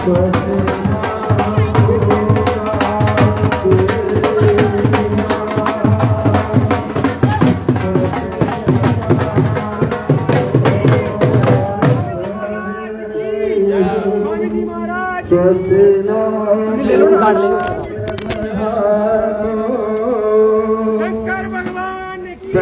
शंकर भगवान की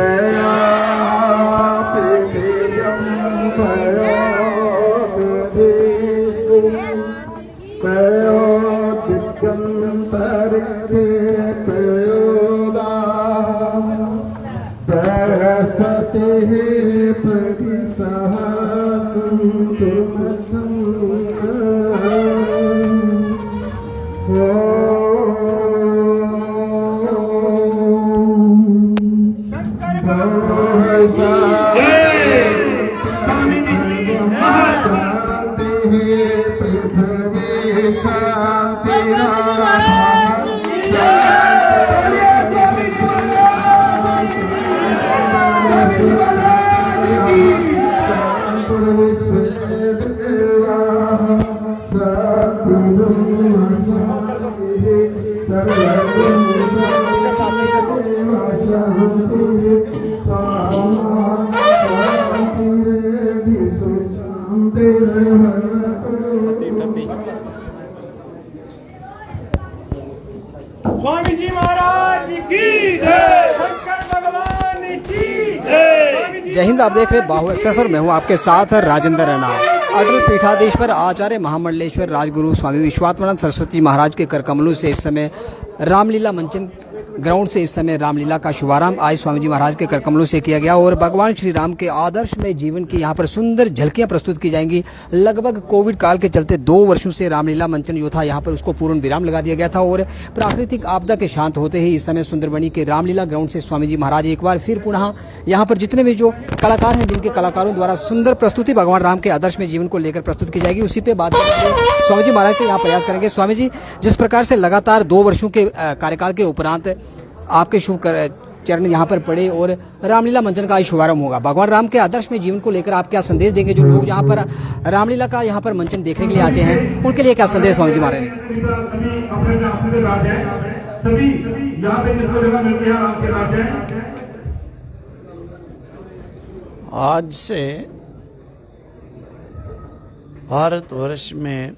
स्वामी जी महाराज की जय, शंकर भगवान की जय। जय हिंद। आप देख रहे बाहु एक्सप्रेस और मैं हूं आपके साथ राजेंद्र रैना। अटल पीठाधीश्वर आचार्य महामंडलेश्वर राजगुरु स्वामी विश्वात्मानंद सरस्वती महाराज के करकमलों से इस समय रामलीला मंचन ग्राउंड से इस समय रामलीला का शुभारंभ आज स्वामी जी महाराज के करकमलों से किया गया और भगवान श्री राम के आदर्शमय जीवन की यहाँ पर सुंदर झलकियां प्रस्तुत की जाएंगी। लगभग कोविड काल के चलते 2 वर्षों से रामलीला मंचन जो था यहाँ पर उसको पूर्ण विराम लगा दिया गया था और प्राकृतिक आपदा के शांत होते ही इस समय सुंदरबनी के रामलीला ग्राउंड से स्वामी जी महाराज एक बार फिर पुनः यहाँ पर जितने भी जो कलाकार हैं, जिनके कलाकारों द्वारा सुंदर प्रस्तुति भगवान राम के आदर्शमय जीवन को लेकर प्रस्तुत की जाएगी, उसी पे बात स्वामी जी महाराज से यहाँ प्रयास करेंगे। स्वामी जी, जिस प्रकार से लगातार 2 वर्षों के कार्यकाल के उपरांत आपके शुभ चरण यहाँ पर पड़े और रामलीला मंचन का शुभारंभ होगा, भगवान राम के आदर्श में जीवन को लेकर आप क्या संदेश देंगे? जो लोग यहाँ पर रामलीला का यहाँ पर मंचन देखने के लिए आते हैं, उनके लिए क्या संदेश स्वामी जी महाराज? आज से भारतवर्ष में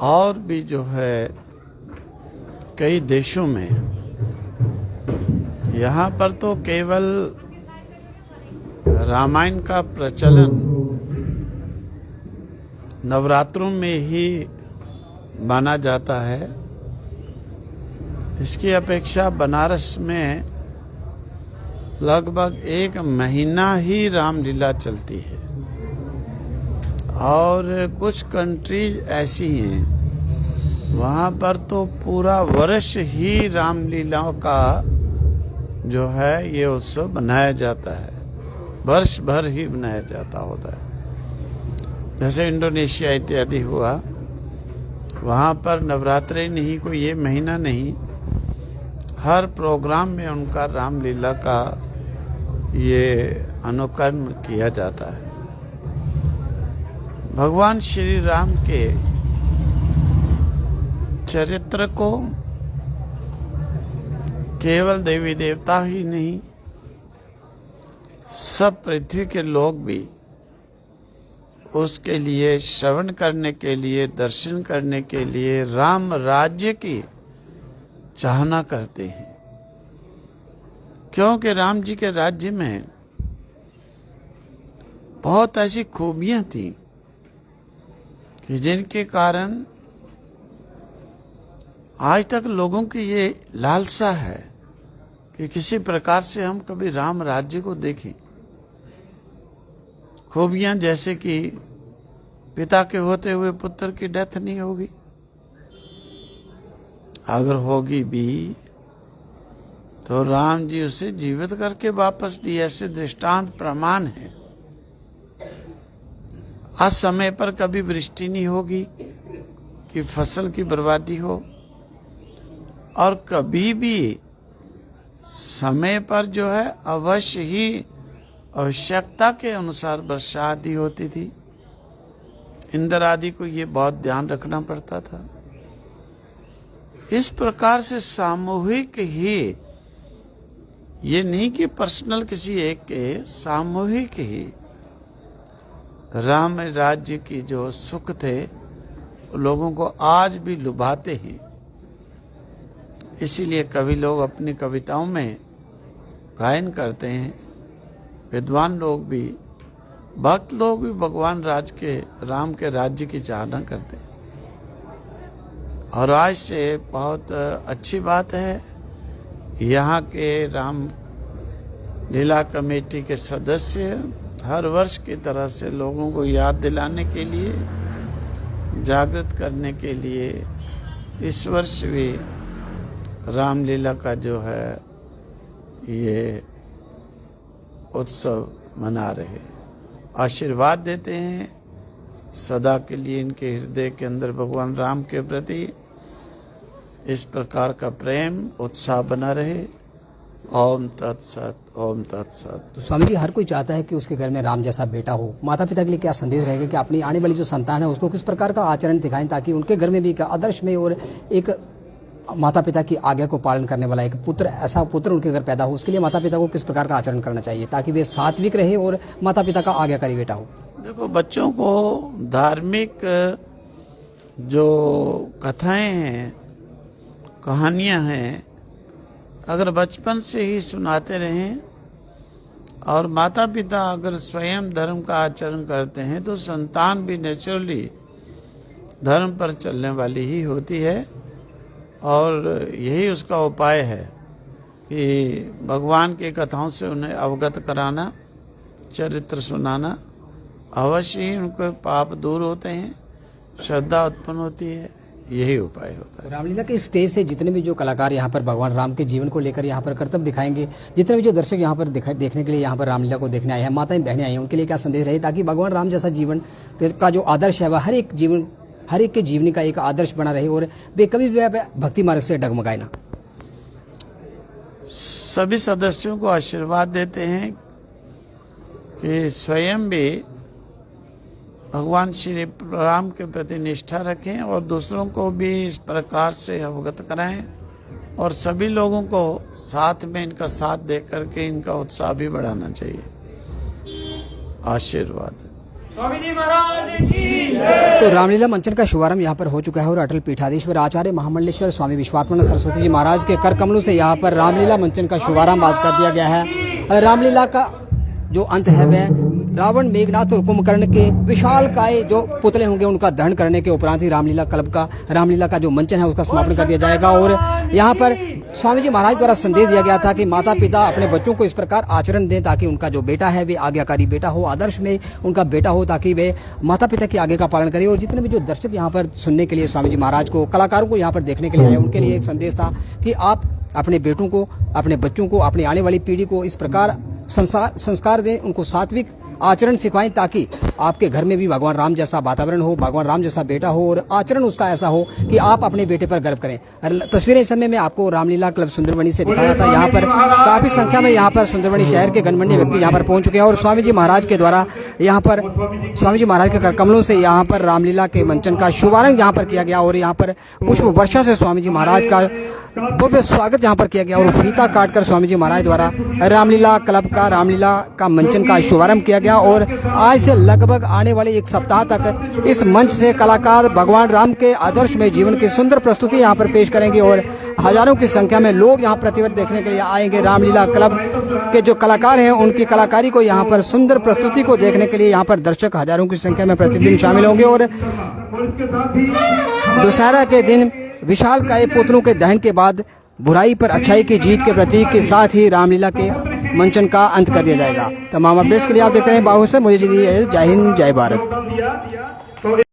और भी जो है कई देशों में, यहाँ पर तो केवल रामायण का प्रचलन नवरात्रों में ही माना जाता है। इसकी अपेक्षा बनारस में लगभग 1 महीना ही रामलीला चलती है और कुछ कंट्रीज ऐसी हैं वहाँ पर तो पूरा वर्ष ही रामलीलाओं का जो है ये उत्सव मनाया जाता है, वर्ष भर ही मनाया जाता होता है। जैसे इंडोनेशिया इत्यादि हुआ, वहाँ पर नवरात्रि नहीं, कोई ये महीना नहीं, हर प्रोग्राम में उनका रामलीला का ये अनुकरण किया जाता है। भगवान श्री राम के चरित्र को केवल देवी देवता ही नहीं, सब पृथ्वी के लोग भी उसके लिए श्रवण करने के लिए, दर्शन करने के लिए राम राज्य की चाहना करते हैं, क्योंकि राम जी के राज्य में बहुत ऐसी खूबियां थी कि जिनके कारण आज तक लोगों की ये लालसा है कि किसी प्रकार से हम कभी राम राज्य को देखें। खूबियां जैसे कि पिता के होते हुए पुत्र की डेथ नहीं होगी, अगर होगी भी तो राम जी उसे जीवित करके वापस दिए, ऐसे दृष्टांत प्रमाण है। असमय पर कभी वृष्टि नहीं होगी कि फसल की बर्बादी हो, और कभी भी समय पर जो है अवश्य ही आवश्यकता के अनुसार वर्षा आदि होती थी। इंद्र आदि को ये बहुत ध्यान रखना पड़ता था। इस प्रकार से सामूहिक ही, ये नहीं कि पर्सनल किसी एक के, सामूहिक ही राम राज्य की जो सुख थे लोगों को आज भी लुभाते हैं। इसीलिए कवि लोग अपनी कविताओं में गायन करते हैं, विद्वान लोग भी, भक्त लोग भी भगवान राम के राज्य की चाहना करते हैं। और आज से बहुत अच्छी बात है, यहाँ के राम लीला कमेटी के सदस्य हर वर्ष की तरह से लोगों को याद दिलाने के लिए, जागृत करने के लिए इस वर्ष भी रामलीला का जो है ये उत्सव मना रहे, आशीर्वाद देते हैं सदा के लिए। इनके हृदय के अंदर भगवान राम के प्रति इस प्रकार का प्रेम, उत्साह बना रहे। ओम तत्सत, ओम तत्सत। तो स्वामी जी, हर कोई चाहता है कि उसके घर में राम जैसा बेटा हो। माता पिता के लिए क्या संदेश रहेगा कि अपनी आने वाली जो संतान है उसको किस प्रकार का आचरण दिखाएं ताकि उनके घर में भी एक आदर्श में और एक माता पिता की आज्ञा को पालन करने वाला एक पुत्र, ऐसा पुत्र उनके घर पैदा हो। उसके लिए माता पिता को किस प्रकार का आचरण करना चाहिए ताकि वे सात्विक रहे और माता पिता का आज्ञाकारी बेटा हो? देखो, बच्चों को धार्मिक जो कथाएं हैं, कहानियां हैं, अगर बचपन से ही सुनाते रहें और माता पिता अगर स्वयं धर्म का आचरण करते हैं तो संतान भी नेचुरली धर्म पर चलने वाली ही होती है। और यही उसका उपाय है कि भगवान की कथाओं से उन्हें अवगत कराना, चरित्र सुनाना, अवश्य ही उनके पाप दूर होते हैं, श्रद्धा उत्पन्न होती है, यही उपाय होता है। रामलीला के स्टेज से जितने भी जो कलाकार यहाँ पर भगवान राम के जीवन को लेकर यहाँ पर कर्तव्य दिखाएंगे, जितने भी जो दर्शक यहाँ पर देखने के लिए यहाँ पर रामलीला को देखने आए हैं, माताएं बहनें आई हैं, उनके लिए क्या संदेश रहे ताकि भगवान राम जैसा जीवन का जो आदर्श है वह हर एक के जीवनी का एक आदर्श बना रहे और वे कभी भी भक्ति मार्ग से डगमगाए ना। सभी सदस्यों को आशीर्वाद देते हैं कि स्वयं भी भगवान श्री राम के प्रति निष्ठा रखें और दूसरों को भी इस प्रकार से अवगत कराएं और सभी लोगों को साथ में इनका साथ दे करके इनका उत्साह भी बढ़ाना चाहिए। आशीर्वाद। स्वामी जी महाराज की जय। तो रामलीला मंचन का शुभारंभ यहाँ पर हो चुका है और अटल पीठाधीश्वर आचार्य महामंडलेश्वर स्वामी विश्वात्मानंद सरस्वती जी महाराज के कर कमलों से यहाँ पर रामलीला मंचन का शुभारंभ आज कर दिया गया है। रामलीला का जो अंत है वह रावण, मेघनाथ और कुंभकर्ण के विशाल काय जो पुतले होंगे उनका दहन करने के उपरांत ही रामलीला का जो मंचन है उसका समापन कर दिया जाएगा। और यहाँ पर स्वामी जी महाराज द्वारा संदेश दिया गया था कि माता पिता अपने बच्चों को इस प्रकार आचरण दें ताकि उनका जो बेटा है वे आज्ञाकारी बेटा हो, आदर्श में उनका बेटा हो, ताकि वे माता पिता की आज्ञा का पालन करें। और जितने भी जो दर्शक यहाँ पर सुनने के लिए स्वामी जी महाराज को, कलाकारों को यहाँ पर देखने के लिए आए, उनके लिए एक संदेश था कि आप अपने बेटों को, अपने बच्चों को, अपनी आने वाली पीढ़ी को इस प्रकार संस्कार दें, उनको सात्विक आचरण सिखाएं ताकि आपके घर में भी भगवान राम जैसा वातावरण हो, भगवान राम जैसा बेटा हो और आचरण उसका ऐसा हो कि आप अपने बेटे पर गर्व करें। तस्वीरें इस समय में आपको रामलीला क्लब सुंदरबनी से दिखाया था। यहाँ पर काफी संख्या में यहाँ पर सुंदरबनी शहर के गणमान्य व्यक्ति यहाँ पर पहुंच चुके हैं और स्वामी जी महाराज के द्वारा यहाँ पर स्वामी जी महाराज के कर कमलों से यहाँ पर रामलीला के मंचन का शुभारंभ यहाँ पर किया गया और यहाँ पर पुष्प वर्षा से स्वामी जी महाराज का भव्य स्वागत यहाँ पर किया गया और फीता काटकर स्वामी जी महाराज द्वारा रामलीला क्लब का, रामलीला का मंचन का शुभारंभ किया गया। और आज से लगभग आने वाले एक सप्ताह तक इस मंच से कलाकार भगवान राम के आदर्श में जीवन की सुंदर प्रस्तुति यहाँ पर पेश करेंगे और हजारों की संख्या में लोग यहाँ प्रतिवर्ष देखने के लिए आएंगे। रामलीला क्लब के जो कलाकार हैं उनकी कलाकारी को यहाँ पर सुंदर प्रस्तुति को देखने के लिए यहाँ पर दर्शक हजारों की संख्या में प्रतिदिन शामिल होंगे। और दशहरा के दिन विशाल काय पुतलों के दहन के बाद बुराई पर अच्छाई की जीत के प्रतीक के साथ ही रामलीला के मंचन का अंत कर दिया जाएगा। तमाम अपडेट्स के लिए आप देखते हैं बाहु से मुझे जय हिंद, जय भारत।